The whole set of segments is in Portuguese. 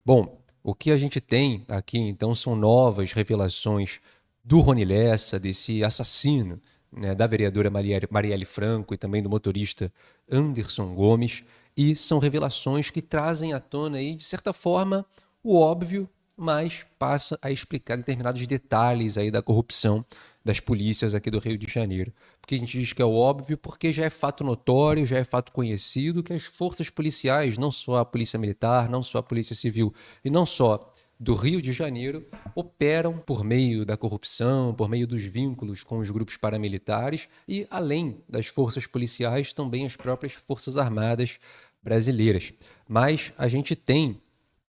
Bom, o que a gente tem aqui então são novas revelações do Rony Lessa, desse assassino, né, da vereadora Marielle Franco e também do motorista Anderson Gomes, e são revelações que trazem à tona aí, de certa forma, o óbvio, mas passa a explicar determinados detalhes aí da corrupção das polícias aqui do Rio de Janeiro. Porque a gente diz que é óbvio, porque já é fato notório, já é fato conhecido que as forças policiais, não só a Polícia Militar, não só a Polícia Civil e não só do Rio de Janeiro, operam por meio da corrupção, por meio dos vínculos com os grupos paramilitares e, além das forças policiais, também as próprias Forças Armadas brasileiras. Mas a gente tem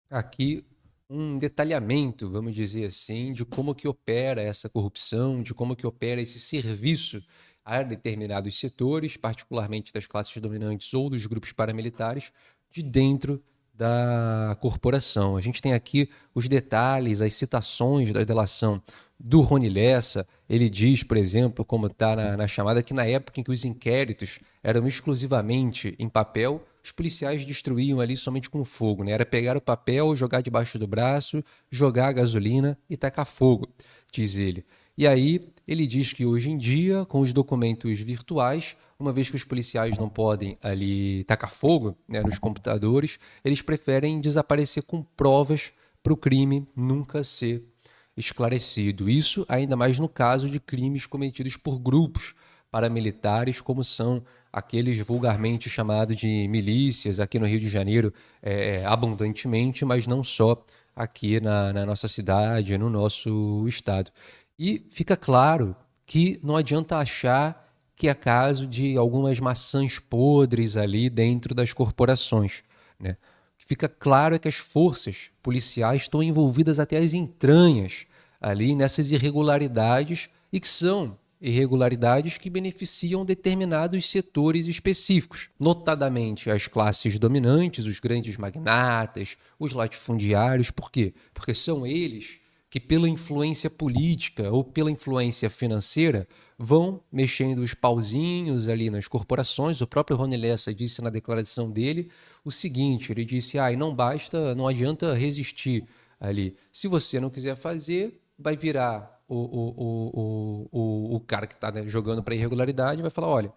aqui um detalhamento, vamos dizer assim, de como que opera essa corrupção, de como que opera esse serviço a determinados setores, particularmente das classes dominantes ou dos grupos paramilitares, de dentro da corporação. A gente tem aqui os detalhes, as citações da delação do Rony Lessa. Ele diz, por exemplo, como está na chamada, que na época em que os inquéritos eram exclusivamente em papel, os policiais destruíam ali somente com fogo, né? Era pegar o papel, jogar debaixo do braço, jogar a gasolina e tacar fogo, diz ele. E aí ele diz que hoje em dia, com os documentos virtuais, uma vez que os policiais não podem ali tacar fogo, né, nos computadores, eles preferem desaparecer com provas para o crime nunca ser esclarecido. Isso ainda mais no caso de crimes cometidos por grupos paramilitares, como são aqueles vulgarmente chamados de milícias aqui no Rio de Janeiro, abundantemente, mas não só aqui na nossa cidade, no nosso estado. E fica claro que não adianta achar que é caso de algumas maçãs podres ali dentro das corporações, né? O que fica claro é que as forças policiais estão envolvidas até as entranhas ali nessas irregularidades e que são irregularidades que beneficiam determinados setores específicos, notadamente as classes dominantes, os grandes magnatas, os latifundiários. Por quê? Porque são eles que, pela influência política ou pela influência financeira, vão mexendo os pauzinhos ali nas corporações. O próprio Rony Lessa disse na declaração dele o seguinte: ele disse, não basta, não adianta resistir ali. Se você não quiser fazer, vai virar o cara que está, né, jogando para irregularidade, vai falar, olha,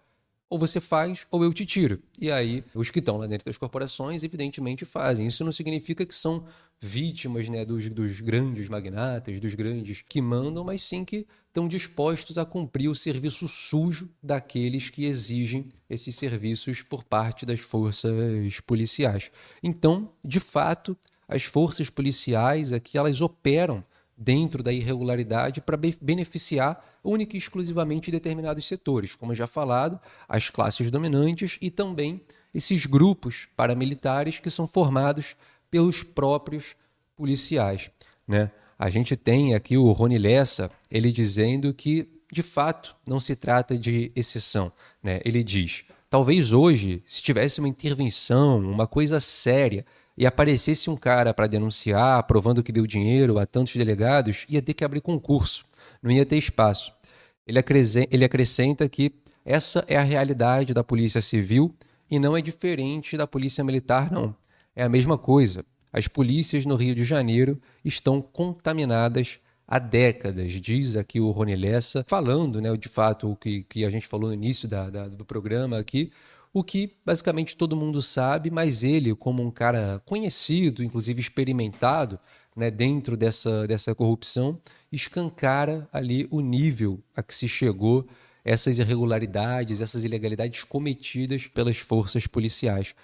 ou você faz ou eu te tiro. E aí, os que estão lá dentro das corporações, evidentemente, fazem. Isso não significa que são vítimas, né, dos grandes magnatas, dos grandes que mandam, mas sim que estão dispostos a cumprir o serviço sujo daqueles que exigem esses serviços por parte das forças policiais. Então, de fato, as forças policiais aqui, elas operam dentro da irregularidade para beneficiar única e exclusivamente determinados setores, como já falado, as classes dominantes e também esses grupos paramilitares que são formados pelos próprios policiais, né? A gente tem aqui o Rony Lessa, ele dizendo que, de fato, não se trata de exceção, né? Ele diz, talvez hoje, se tivesse uma intervenção, uma coisa séria, e aparecesse um cara para denunciar, provando que deu dinheiro a tantos delegados, ia ter que abrir concurso, não ia ter espaço. Ele acrescenta que essa é a realidade da Polícia Civil e não é diferente da Polícia Militar, não. É a mesma coisa. As polícias no Rio de Janeiro estão contaminadas há décadas, diz aqui o Rony Lessa, falando, né, de fato, o que a gente falou no início do programa aqui, o que basicamente todo mundo sabe, mas ele, como um cara conhecido, inclusive experimentado, né, dentro dessa corrupção, escancara ali o nível a que se chegou essas irregularidades, essas ilegalidades cometidas pelas forças policiais.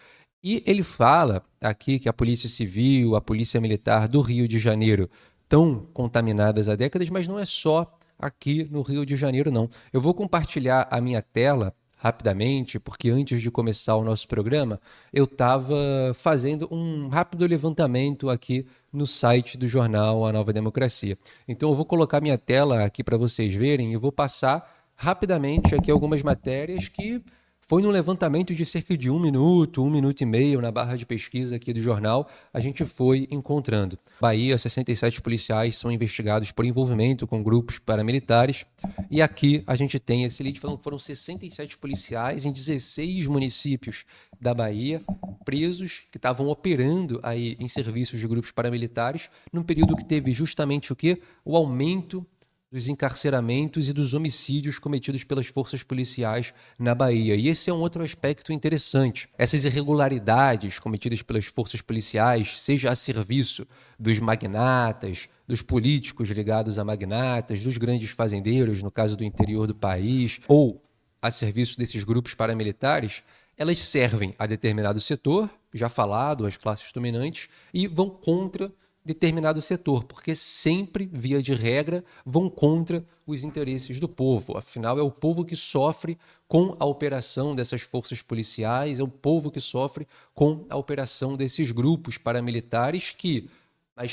E ele fala aqui que a Polícia Civil, a Polícia Militar do Rio de Janeiro estão contaminadas há décadas, mas não é só aqui no Rio de Janeiro, não. Eu vou compartilhar a minha tela rapidamente, porque antes de começar o nosso programa, eu estava fazendo um rápido levantamento aqui no site do jornal A Nova Democracia. Então eu vou colocar minha tela aqui para vocês verem e vou passar rapidamente aqui algumas matérias que Foi num levantamento de cerca de 1 minuto e meio na barra de pesquisa aqui do jornal, a gente foi encontrando. Bahia, 67 policiais são investigados por envolvimento com grupos paramilitares. E aqui a gente tem esse lead falando que foram 67 policiais em 16 municípios da Bahia, presos que estavam operando aí em serviços de grupos paramilitares, num período que teve justamente o quê? O aumento dos encarceramentos e dos homicídios cometidos pelas forças policiais na Bahia. E esse é um outro aspecto interessante. Essas irregularidades cometidas pelas forças policiais, seja a serviço dos magnatas, dos políticos ligados a magnatas, dos grandes fazendeiros, no caso do interior do país, ou a serviço desses grupos paramilitares, elas servem a determinado setor, já falado, as classes dominantes, e vão contra determinado setor, porque sempre, via de regra, vão contra os interesses do povo. Afinal, é o povo que sofre com a operação dessas forças policiais, é o povo que sofre com a operação desses grupos paramilitares que,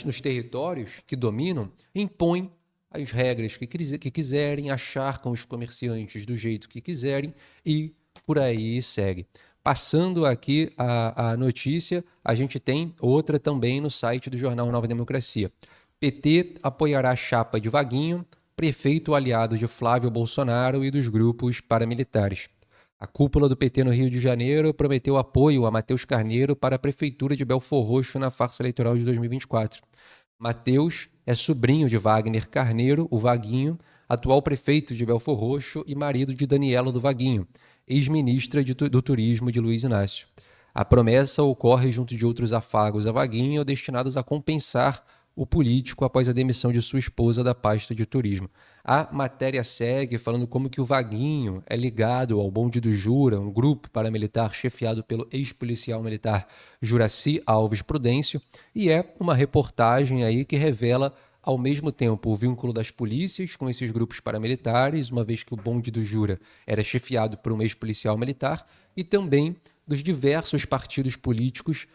nos territórios que dominam, impõem as regras que quiserem, achar com os comerciantes do jeito que quiserem e por aí segue. Passando aqui a notícia, a gente tem outra também no site do jornal Nova Democracia. PT apoiará a chapa de Vaguinho, prefeito aliado de Flávio Bolsonaro e dos grupos paramilitares. A cúpula do PT no Rio de Janeiro prometeu apoio a Matheus Carneiro para a prefeitura de Belfor Roxo na farsa eleitoral de 2024. Matheus é sobrinho de Wagner Carneiro, o Vaguinho, atual prefeito de Belfor Roxo e marido de Daniela do Vaguinho, ex-ministra do Turismo de Luiz Inácio. A promessa ocorre junto de outros afagos a Vaguinho destinados a compensar o político após a demissão de sua esposa da pasta de turismo. A matéria segue falando como que o Vaguinho é ligado ao Bonde do Jura, um grupo paramilitar chefiado pelo ex-policial militar Juraci Alves Prudêncio, e é uma reportagem aí que revela ao mesmo tempo o vínculo das polícias com esses grupos paramilitares, uma vez que o Bonde do Jura era chefiado por um ex-policial militar, e também dos diversos partidos políticos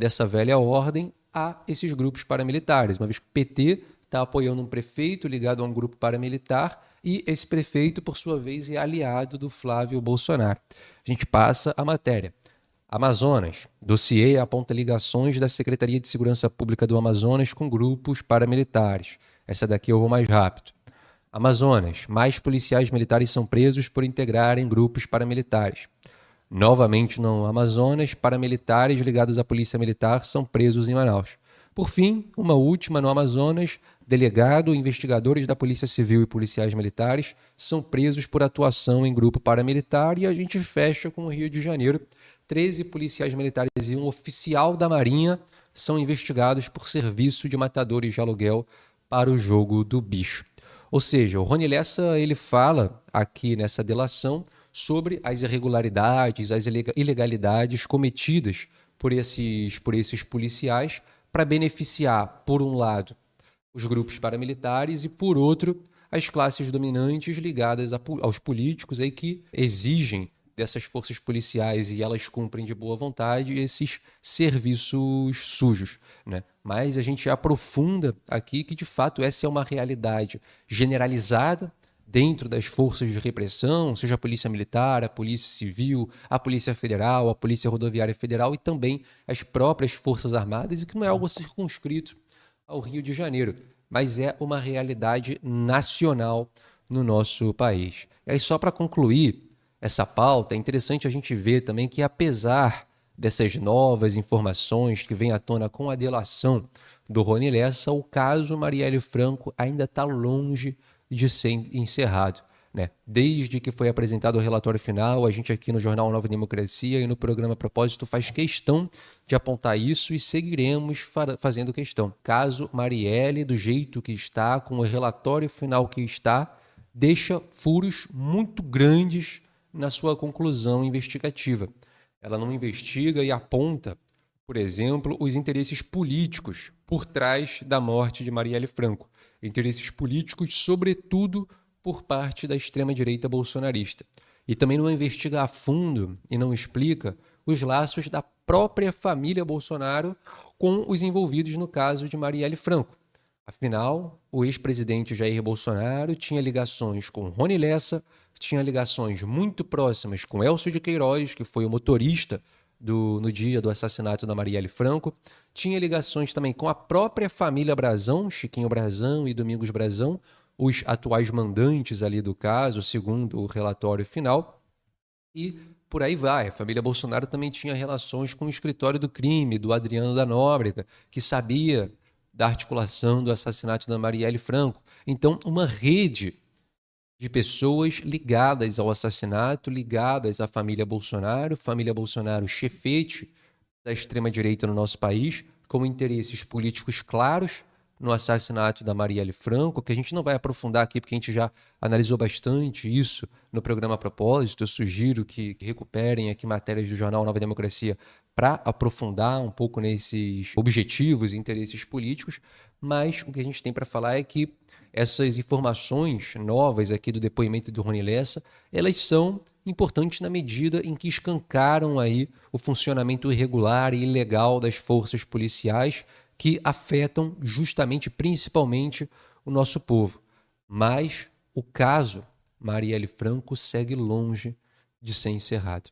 dessa velha ordem a esses grupos paramilitares, uma vez que o PT está apoiando um prefeito ligado a um grupo paramilitar e esse prefeito, por sua vez, é aliado do Flávio Bolsonaro. A gente passa a matéria. Amazonas. Dossiê aponta ligações da Secretaria de Segurança Pública do Amazonas com grupos paramilitares. Essa daqui eu vou mais rápido. Amazonas. Mais policiais militares são presos por integrarem grupos paramilitares. Novamente no Amazonas, paramilitares ligados à Polícia Militar são presos em Manaus. Por fim, uma última no Amazonas, delegado, investigadores da Polícia Civil e policiais militares são presos por atuação em grupo paramilitar e a gente fecha com o Rio de Janeiro. 13 policiais militares e um oficial da Marinha são investigados por serviço de matadores de aluguel para o jogo do bicho. Ou seja, o Rony Lessa ele fala aqui nessa delação sobre as irregularidades, as ilegalidades cometidas por esses policiais para beneficiar, por um lado, os grupos paramilitares e, por outro, as classes dominantes ligadas aos políticos aí que exigem dessas forças policiais e elas cumprem de boa vontade esses serviços sujos, né? Mas a gente aprofunda aqui que, de fato, essa é uma realidade generalizada dentro das forças de repressão, seja a Polícia Militar, a Polícia Civil, a Polícia Federal, a Polícia Rodoviária Federal e também as próprias Forças Armadas, e que não é algo circunscrito ao Rio de Janeiro, mas é uma realidade nacional no nosso país. E aí, só para concluir essa pauta, é interessante a gente ver também que, apesar dessas novas informações que vêm à tona com a delação do Rony Lessa, o caso Marielle Franco ainda está longe de ser encerrado, né? Desde que foi apresentado o relatório final, a gente aqui no Jornal Nova Democracia e no programa Propósito faz questão de apontar isso e seguiremos fazendo questão. Caso Marielle, do jeito que está, com o relatório final que está, deixa furos muito grandes na sua conclusão investigativa. Ela não investiga e aponta, por exemplo, os interesses políticos por trás da morte de Marielle Franco. Interesses políticos, sobretudo, por parte da extrema-direita bolsonarista. E também não investiga a fundo e não explica os laços da própria família Bolsonaro com os envolvidos no caso de Marielle Franco. Afinal, o ex-presidente Jair Bolsonaro tinha ligações com Rony Lessa, tinha ligações muito próximas com Elcio de Queiroz, que foi o motorista no dia do assassinato da Marielle Franco, tinha ligações também com a própria família Brazão, Chiquinho Brazão e Domingos Brazão, os atuais mandantes ali do caso, segundo o relatório final, e por aí vai. A família Bolsonaro também tinha relações com o escritório do crime, do Adriano da Nóbrega, que sabia da articulação do assassinato da Marielle Franco. Então, uma rede de pessoas ligadas ao assassinato, ligadas à família Bolsonaro chefete da extrema-direita no nosso país, com interesses políticos claros no assassinato da Marielle Franco, que a gente não vai aprofundar aqui, porque a gente já analisou bastante isso no programa Propósito. Eu sugiro que recuperem aqui matérias do jornal Nova Democracia para aprofundar um pouco nesses objetivos e interesses políticos, mas o que a gente tem para falar é que essas informações novas aqui do depoimento do Rony Lessa, elas são importantes na medida em que escancaram aí o funcionamento irregular e ilegal das forças policiais que afetam justamente, principalmente, o nosso povo. Mas o caso Marielle Franco segue longe de ser encerrado.